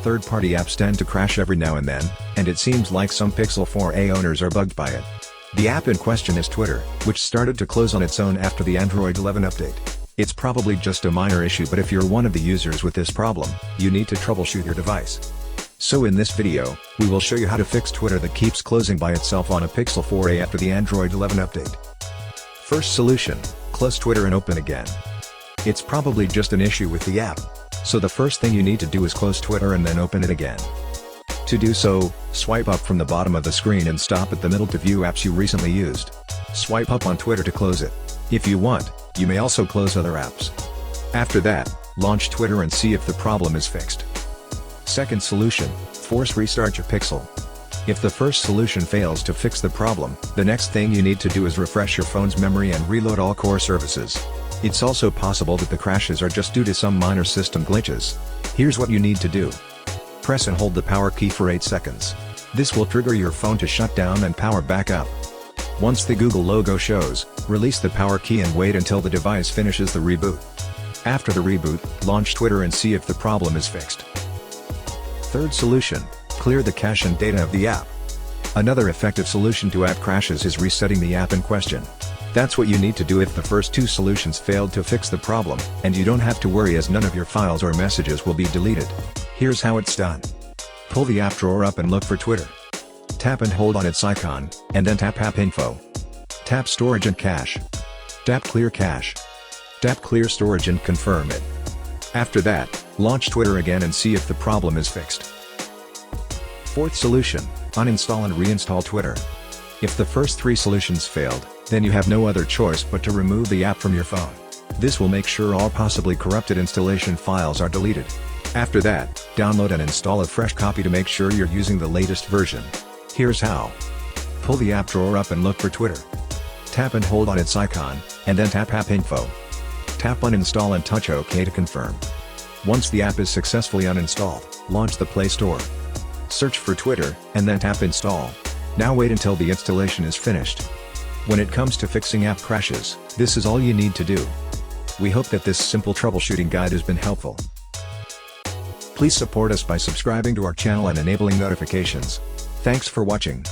Third-party apps tend to crash every now and then, and it seems like some Pixel 4a owners are bugged by it. The app in question is Twitter, which started to close on its own after the Android 11 update. It's probably just a minor issue, but if you're one of the users with this problem, you need to troubleshoot your device. So in this video, we will show you how to fix Twitter that keeps closing by itself on a Pixel 4a after the Android 11 update. First solution, close Twitter and open again. It's probably just an issue with the app. So the first thing you need to do is close Twitter and then open it again. To do so, swipe up from the bottom of the screen and stop at the middle to view apps you recently used. Swipe up on Twitter to close it. If you want, you may also close other apps. After that, launch Twitter and see if the problem is fixed. Second solution, force restart your Pixel. If the first solution fails to fix the problem, the next thing you need to do is refresh your phone's memory and reload all core services. It's also possible that the crashes are just due to some minor system glitches. Here's what you need to do. Press and hold the power key for 8 seconds. This will trigger your phone to shut down and power back up. Once the Google logo shows, release the power key and wait until the device finishes the reboot. After the reboot, launch Twitter and see if the problem is fixed. Third solution, clear the cache and data of the app. Another effective solution to app crashes is resetting the app in question. That's what you need to do if the first two solutions failed to fix the problem, and you don't have to worry as none of your files or messages will be deleted. Here's how it's done. Pull the app drawer up and look for Twitter. Tap and hold on its icon, and then tap App Info. Tap Storage and Cache. Tap Clear Cache. Tap Clear Storage and confirm it. After that, launch Twitter again and see if the problem is fixed. Fourth solution, uninstall and reinstall Twitter. If the first three solutions failed, then you have no other choice but to remove the app from your phone. This will make sure all possibly corrupted installation files are deleted. After that, download and install a fresh copy to make sure you're using the latest version. Here's how. Pull the app drawer up and look for Twitter. Tap and hold on its icon, and then tap App Info. Tap Uninstall and touch OK to confirm. Once the app is successfully uninstalled, launch the Play Store. Search for Twitter, and then tap Install. Now wait until the installation is finished. When it comes to fixing app crashes, this is all you need to do. We hope that this simple troubleshooting guide has been helpful. Please support us by subscribing to our channel and enabling notifications. Thanks for watching.